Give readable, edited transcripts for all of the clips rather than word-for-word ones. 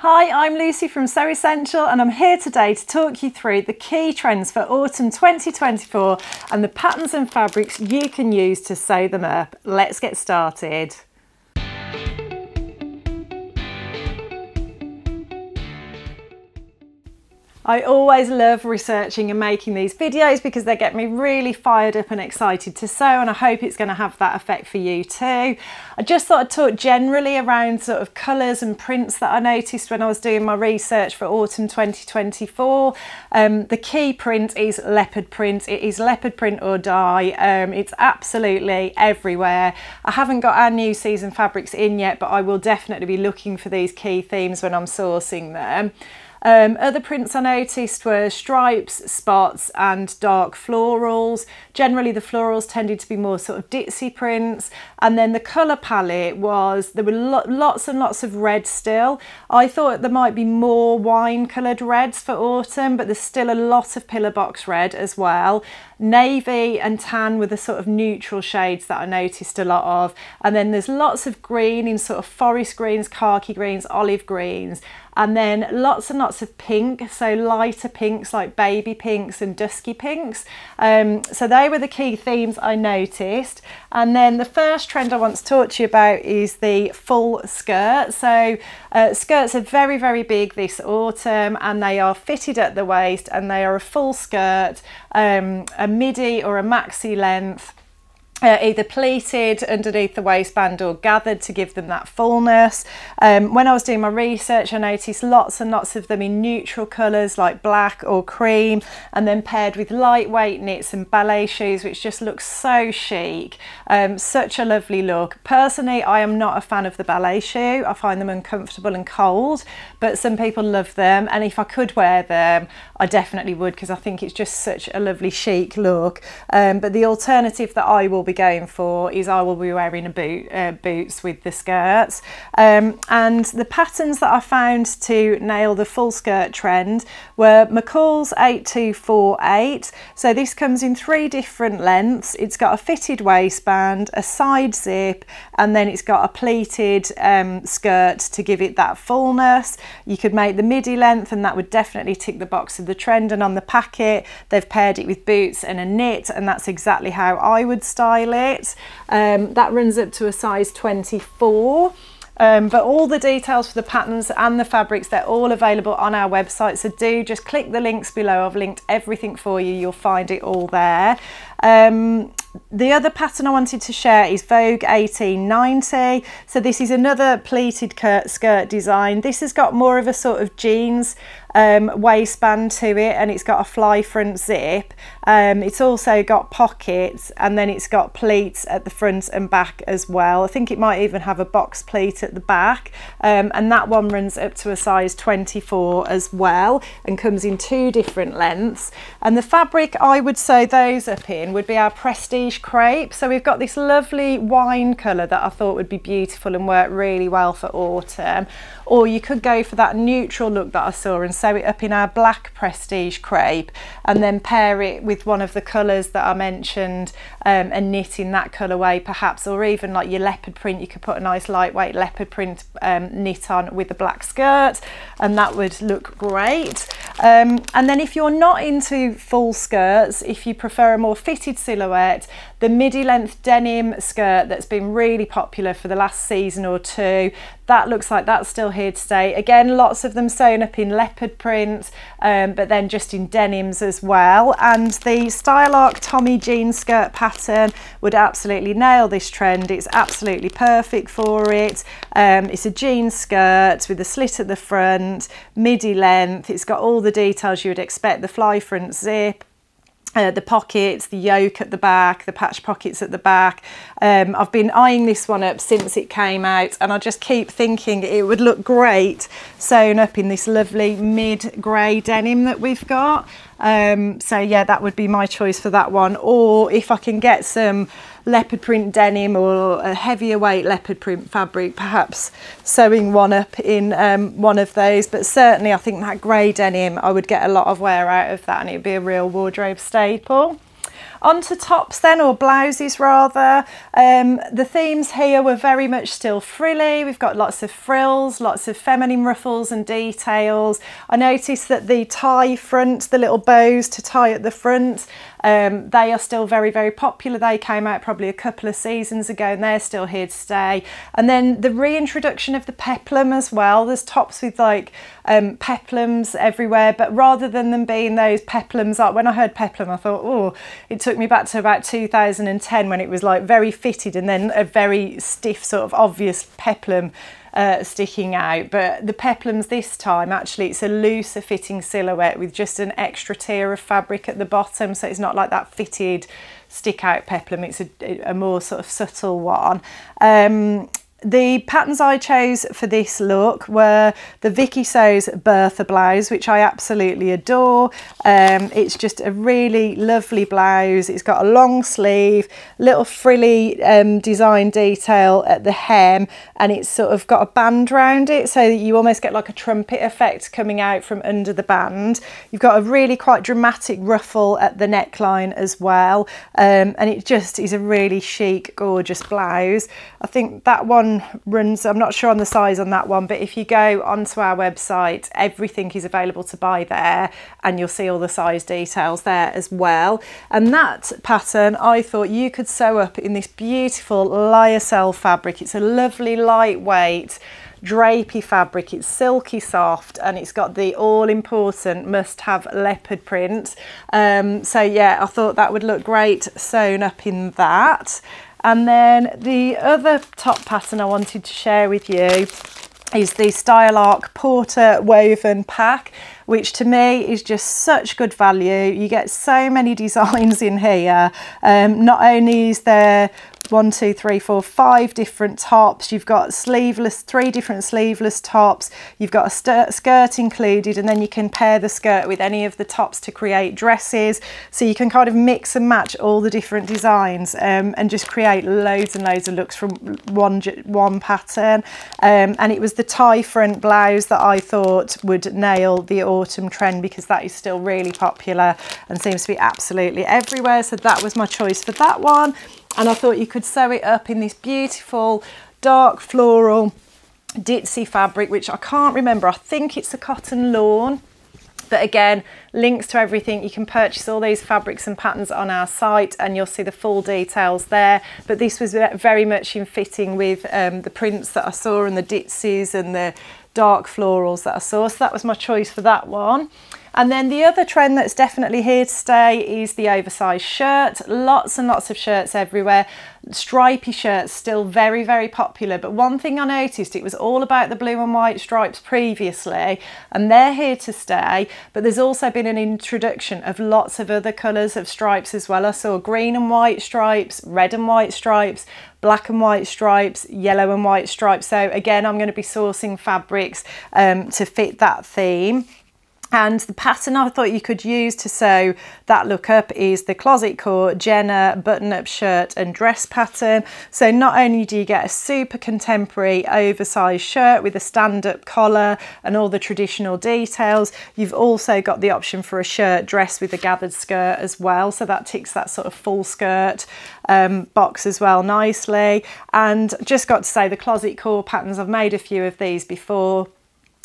Hi, I'm Lucy from Sew Essential and I'm here today to talk you through the key trends for autumn 2024 and the patterns and fabrics you can use to sew them up. Let's get started. I always love researching and making these videos because they get me really fired up and excited to sew, and I hope it's going to have that effect for you too. I just thought I'd talk generally around sort of colours and prints that I noticed when I was doing my research for autumn 2024. The key print is leopard print. It is leopard print or dye. It's absolutely everywhere. I haven't got our new season fabrics in yet, but I will definitely be looking for these key themes when I'm sourcing them. Other prints I noticed were stripes, spots and dark florals. Generally the florals tended to be more sort of ditzy prints, and then the colour palette was, there were lots and lots of red still. I thought there might be more wine coloured reds for autumn, but there's still a lot of pillar box red as well. Navy and tan were the sort of neutral shades that I noticed a lot of, and then there's lots of green in sort of forest greens, khaki greens, olive greens, and then lots and lots of pink, so lighter pinks like baby pinks and dusky pinks. So they were the key themes I noticed. And then the first trend I want to talk to you about is the full skirt. So skirts are very, very big this autumn, and they are fitted at the waist and they are a full skirt, a midi or a maxi length. Either pleated underneath the waistband or gathered to give them that fullness. When I was doing my research, I noticed lots and lots of them in neutral colours like black or cream, and then paired with lightweight knits and ballet shoes, which just looks so chic. Such a lovely look. Personally, I am not a fan of the ballet shoe. I find them uncomfortable and cold, but some people love them, and if I could wear them, I definitely would, because I think it's just such a lovely chic look. But the alternative that I will be going for is I will be wearing a boots with the skirts. And the patterns that I found to nail the full skirt trend were McCall's 8248. So this comes in 3 different lengths. It's got a fitted waistband, a side zip, and then it's got a pleated skirt to give it that fullness. You could make the midi length and that would definitely tick the box of the trend, and on the packet they've paired it with boots and a knit, and that's exactly how I would style it. That runs up to a size 24. But all the details for the patterns and the fabrics, they're all available on our website, so do just click the links below. I've linked everything for you, you'll find it all there. The other pattern I wanted to share is Vogue 1890. So this is another pleated skirt design. This has got more of a sort of jeans waistband to it, and it's got a fly front zip. It's also got pockets, and then it's got pleats at the front and back as well. I think it might even have a box pleat at the back, and that one runs up to a size 24 as well, and comes in 2 different lengths. And the fabric I would sew those up in would be our Prestige crepe. So we've got this lovely wine colour that I thought would be beautiful and work really well for autumn, or you could go for that neutral look that I saw and sew it up in our black Prestige crepe, and then pair it with one of the colours that I mentioned, and knit in that colourway perhaps, or even like your leopard print. You could put a nice lightweight leopard print knit on with the black skirt, and that would look great. And then if you're not into full skirts, if you prefer a more fitted silhouette, the midi length denim skirt that's been really popular for the last season or 2, that looks like that's still here to stay. Again, lots of them sewn up in leopard print, but then just in denims as well. And the Style Arc Tommy jean skirt pattern would absolutely nail this trend. It's absolutely perfect for it. It's a jean skirt with a slit at the front, midi length. It's got all the details you would expect, the fly front zip, the pockets, the yoke at the back, the patch pockets at the back. I've been eyeing this one up since it came out, and I just keep thinking it would look great sewn up in this lovely mid-grey denim that we've got. So yeah, that would be my choice for that one. Or if I can get some leopard print denim or a heavier weight leopard print fabric, perhaps sewing one up in one of those. But certainly I think that grey denim, I would get a lot of wear out of that, and it would be a real wardrobe staple. On to tops then, or blouses rather. The themes here were very much still frilly. We've got lots of frills, lots of feminine ruffles and details. I noticed that the tie front, the little bows to tie at the front, they are still very, very popular. They came out probably a couple of seasons ago and they're still here to stay. And then the reintroduction of the peplum as well. There's tops with like peplums everywhere, but rather than them being those peplums, like when I heard peplum I thought, oh, it took me back to about 2010 when it was like very fitted and then a very stiff sort of obvious peplum sticking out. But the peplums this time, actually it's a looser fitting silhouette with just an extra tier of fabric at the bottom, so it's not like that fitted stick out peplum, it's a more sort of subtle one. The patterns I chose for this look were the Vicky Sews Bertha blouse, which I absolutely adore. It's just a really lovely blouse. It's got a long sleeve, little frilly design detail at the hem, and it's sort of got a band around it so that you almost get like a trumpet effect coming out from under the band. You've got a really quite dramatic ruffle at the neckline as well, and it just is a really chic, gorgeous blouse. I think that one runs, I'm not sure on the size on that one, but if you go onto our website, everything is available to buy there and you'll see all the size details there as well. And that pattern I thought you could sew up in this beautiful lyocell fabric. It's a lovely lightweight drapey fabric, it's silky soft, and it's got the all-important must-have leopard print. So yeah, I thought that would look great sewn up in that. And then the other top pattern I wanted to share with you is the Style Arc Porter woven pack, which to me is just such good value. You get so many designs in here. Not only is there 1, 2, 3, 4, 5 different tops. You've got sleeveless, 3 different sleeveless tops. You've got a skirt included, and then you can pair the skirt with any of the tops to create dresses. So you can kind of mix and match all the different designs and just create loads and loads of looks from one pattern. And it was the tie front blouse that I thought would nail the autumn trend, because that is still really popular and seems to be absolutely everywhere. So that was my choice for that one. And I thought you could sew it up in this beautiful dark floral ditzy fabric, which I can't remember. I think it's a cotton lawn. But again, links to everything. You can purchase all these fabrics and patterns on our site and you'll see the full details there. But this was very much in fitting with the prints that I saw and the ditsies and the dark florals that I saw. So that was my choice for that one. And then the other trend that's definitely here to stay is the oversized shirt. Lots and lots of shirts everywhere. Stripy shirts still very, very popular. But one thing I noticed, it was all about the blue and white stripes previously, and they're here to stay. But there's also been an introduction of lots of other colours of stripes as well. I saw green and white stripes, red and white stripes, black and white stripes, yellow and white stripes. So again, I'm going to be sourcing fabrics to fit that theme. And the pattern I thought you could use to sew that look up is the Closet Core Jenna button-up shirt and dress pattern. So not only do you get a super contemporary oversized shirt with a stand-up collar and all the traditional details, you've also got the option for a shirt dress with a gathered skirt as well. So that ticks that sort of full skirt box as well nicely. And just got to say, the Closet Core patterns, I've made a few of these before.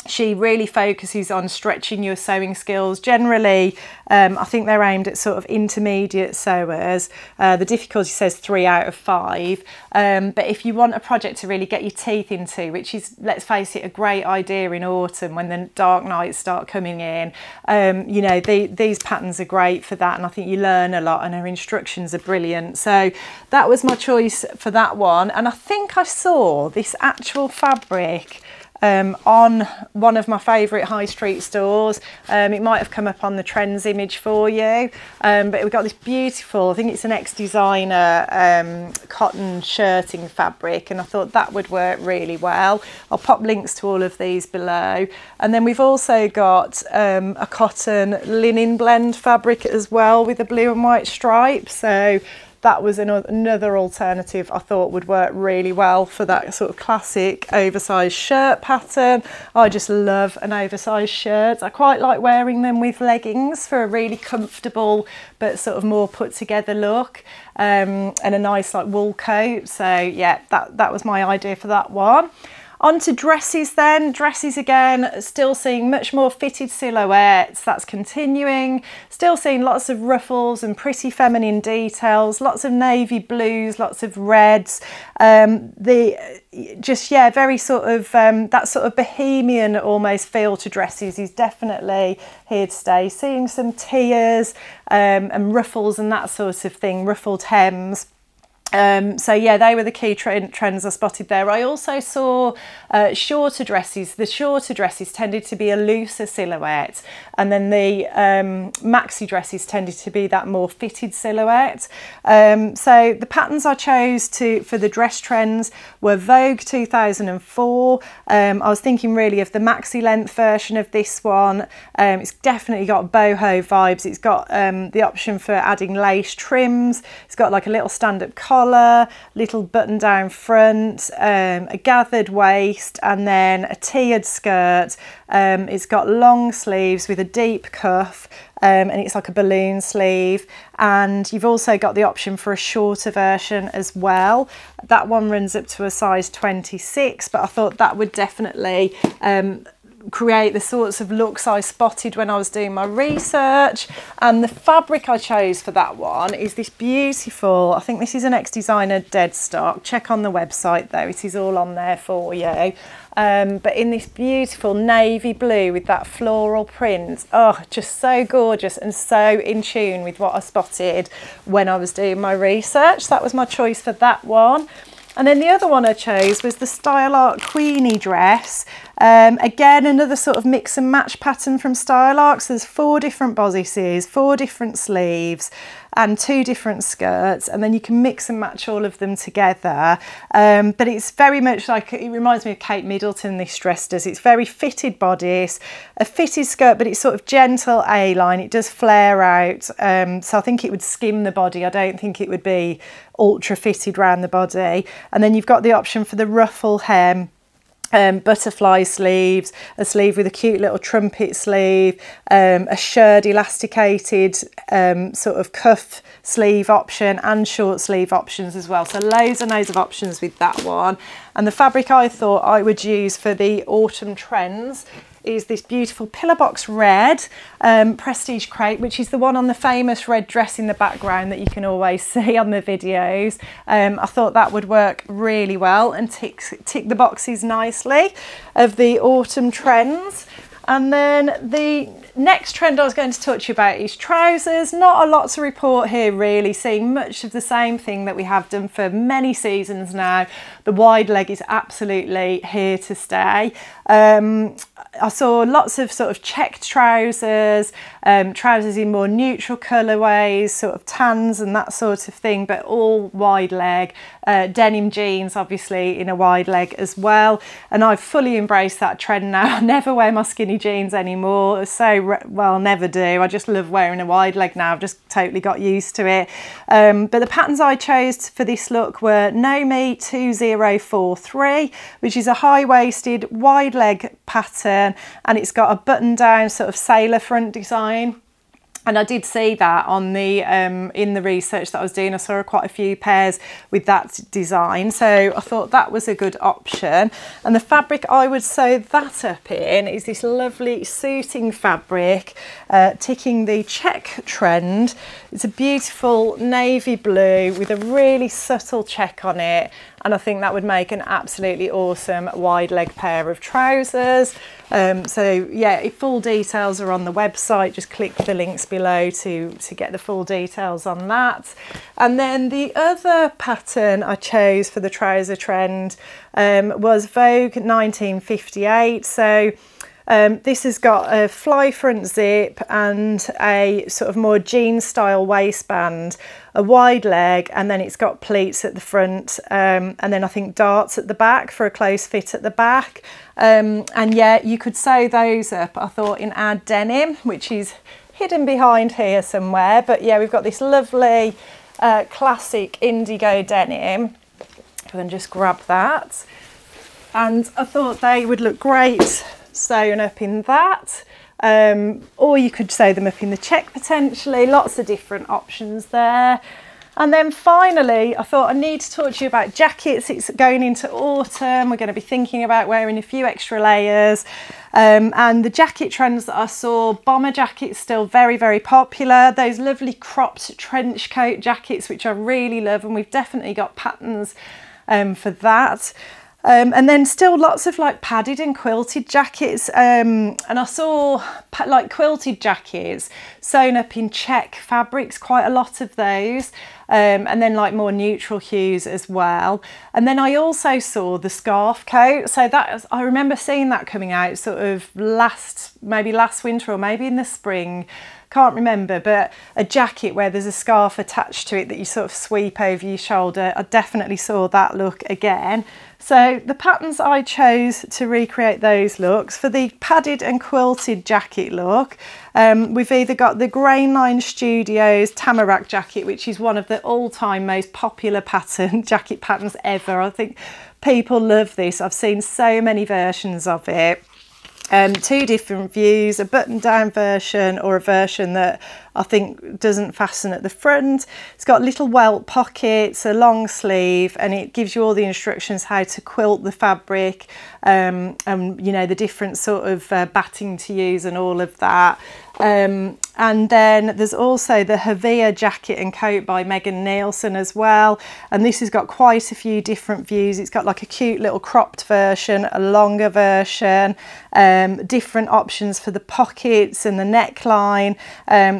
She really focuses on stretching your sewing skills. Generally, I think they're aimed at sort of intermediate sewers. The difficulty says 3 out of 5. But if you want a project to really get your teeth into, which is, let's face it, a great idea in autumn when the dark nights start coming in, you know, these patterns are great for that. And I think you learn a lot and her instructions are brilliant. So that was my choice for that one. And I think I saw this actual fabric on one of my favourite high street stores. It might have come up on the trends image for you, but we've got this beautiful, I think it's an ex-designer cotton shirting fabric, and I thought that would work really well. I'll pop links to all of these below. And then we've also got a cotton linen blend fabric as well with a blue and white stripe. So that was another alternative I thought would work really well for that sort of classic oversized shirt pattern. I just love an oversized shirt. I quite like wearing them with leggings for a really comfortable but sort of more put together look, and a nice like wool coat. So yeah, that was my idea for that one. On to dresses then. Dresses again, still seeing much more fitted silhouettes. That's continuing. Still seeing lots of ruffles and pretty feminine details, lots of navy blues, lots of reds. Very sort of, that sort of bohemian almost feel to dresses is definitely here to stay. Seeing some tiers and ruffles and that sort of thing, ruffled hems. So yeah, they were the key trends I spotted there. I also saw shorter dresses. The shorter dresses tended to be a looser silhouette, and then the maxi dresses tended to be that more fitted silhouette. So the patterns I chose for the dress trends were Vogue 2004. I was thinking really of the maxi length version of this one. It's definitely got boho vibes. It's got the option for adding lace trims. It's got like a little stand-up collar, little button down front, a gathered waist, and then a tiered skirt. It's got long sleeves with a deep cuff, and it's like a balloon sleeve, and you've also got the option for a shorter version as well. That one runs up to a size 26, but I thought that would definitely create the sorts of looks I spotted when I was doing my research. And the fabric I chose for that one is this beautiful, I think this is an ex-designer dead stock. Check on the website though, it is all on there for you. But in this beautiful navy blue with that floral print. Oh, just so gorgeous and so in tune with what I spotted when I was doing my research. That was my choice for that one. And then the other one I chose was the Style Art Queenie dress. Again, another sort of mix and match pattern from Style Art. So there's 4 different bodices, 4 different sleeves, and 2 different skirts, and then you can mix and match all of them together. But it's very much like, it reminds me of Kate Middleton, this dress does. It's very fitted bodice, a fitted skirt, but it's sort of gentle A-line. It does flare out, so I think it would skim the body. I don't think it would be ultra fitted around the body. And then you've got the option for the ruffle hem, butterfly sleeves, a sleeve with a cute little trumpet sleeve, a shirred elasticated sort of cuff sleeve option, and short sleeve options as well. So loads and loads of options with that one. And the fabric I thought I would use for the autumn trends is this beautiful pillar box red prestige crepe, which is the one on the famous red dress in the background that you can always see on the videos. I thought that would work really well and tick the boxes nicely of the autumn trends. And then the next trend I was going to talk to you about is trousers. Not a lot to report here really, seeing much of the same thing that we have done for many seasons now. The wide leg is absolutely here to stay. I saw lots of sort of checked trousers, trousers in more neutral colourways, sort of tans and that sort of thing, but all wide leg. Denim jeans obviously in a wide leg as well, and I've fully embraced that trend now. I never wear my skinny jeans anymore, well, never do. I just love wearing a wide leg now. I've just totally got used to it. But the patterns I chose for this look were Nomi 2043, which is a high-waisted wide leg pattern, and it's got a button down sort of sailor front design. And I did see that on the in the research that I was doing. I saw quite a few pairs with that design, so I thought that was a good option. And the fabric I would sew that up in is this lovely suiting fabric, ticking the check trend. It's a beautiful navy blue with a really subtle check on it, and I think that would make an absolutely awesome wide leg pair of trousers. So yeah, full details are on the website. Just click the links below to get the full details on that. And then the other pattern I chose for the trouser trend was Vogue 1958. So this has got a fly front zip and a sort of more jean style waistband, a wide leg, and then it's got pleats at the front, and then I think darts at the back for a close fit at the back. And yeah, you could sew those up, I thought, in our denim, which is hidden behind here somewhere. But yeah, we've got this lovely classic indigo denim. And just grab that, and I thought they would look great sewn up in that, or you could sew them up in the check potentially. Lots of different options there. And then finally, I thought I need to talk to you about jackets. It's going into autumn. We're going to be thinking about wearing a few extra layers. And the jacket trends that I saw, bomber jackets still very, very popular. Those lovely cropped trench coat jackets, which I really love. And we've definitely got patterns for that. And then still lots of like padded and quilted jackets, and I saw like quilted jackets sewn up in check fabrics, quite a lot of those, and then like more neutral hues as well. And then I also saw the scarf coat, so that I remember seeing that coming out sort of maybe last winter or maybe in the spring, can't remember, but a jacket where there's a scarf attached to it that you sort of sweep over your shoulder. I definitely saw that look again. So the patterns I chose to recreate those looks, for the padded and quilted jacket look, we've either got the Grainline Studios Tamarack jacket, which is one of the all-time most popular jacket patterns ever. I think people love this. I've seen so many versions of it. Two different views, a button down version or a version that I think doesn't fasten at the front. It's got little welt pockets, a long sleeve, and it gives you all the instructions how to quilt the fabric, and you know, the different sort of batting to use and all of that. And then there's also the Havia jacket and coat by Megan Nielsen as well, and this has got quite a few different views. It's got like a cute little cropped version, a longer version, different options for the pockets and the neckline,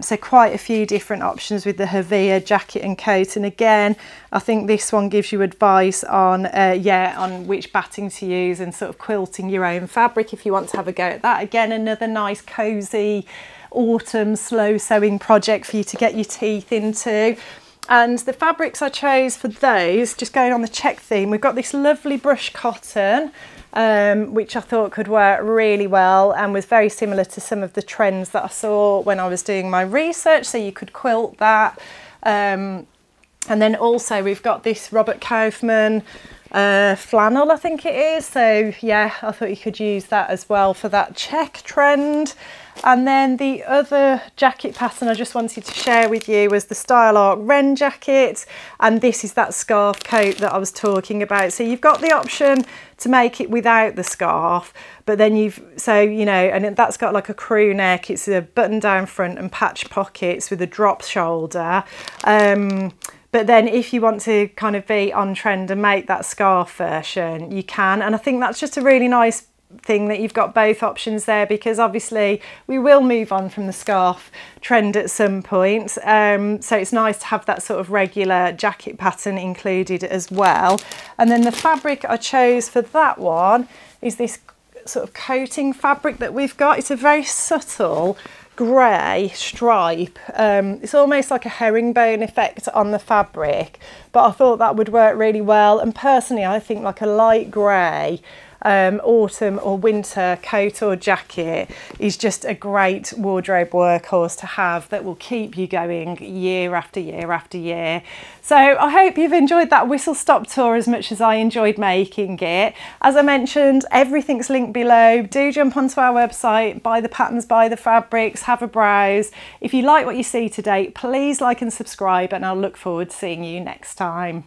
so quite a few different options with the Havia jacket and coat. And again, I think this one gives you advice on on which batting to use and sort of quilting your own fabric if you want to have a go at that. Again, another nice cozy autumn slow sewing project for you to get your teeth into. And the fabrics I chose for those, just going on the check theme, we've got this lovely brush cotton, which I thought could work really well and was very similar to some of the trends that I saw when I was doing my research, so you could quilt that. And then also we've got this Robert Kaufman flannel, I think it is, so yeah, I thought you could use that as well for that check trend. And then the other jacket pattern I just wanted to share with you was the Style Arc Wren jacket, and this is that scarf coat that I was talking about. So you've got the option to make it without the scarf, but then and that's got like a crew neck. It's a button down front and patch pockets with a drop shoulder. But then if you want to kind of be on trend and make that scarf version, you can. And I think that's just a really nice thing that you've got both options there, because obviously we will move on from the scarf trend at some point. So it's nice to have that sort of regular jacket pattern included as well. And then the fabric I chose for that one is this sort of coating fabric that we've got. It's a very subtle grey stripe. It's almost like a herringbone effect on the fabric, but I thought that would work really well. And personally, I think like a light grey autumn or winter coat or jacket is just a great wardrobe workhorse to have that will keep you going year after year after year. So I hope you've enjoyed that whistle stop tour as much as I enjoyed making it. As I mentioned, everything's linked below. Do jump onto our website, buy the patterns, buy the fabrics, have a browse. If you like what you see today, please like and subscribe, and I'll look forward to seeing you next time.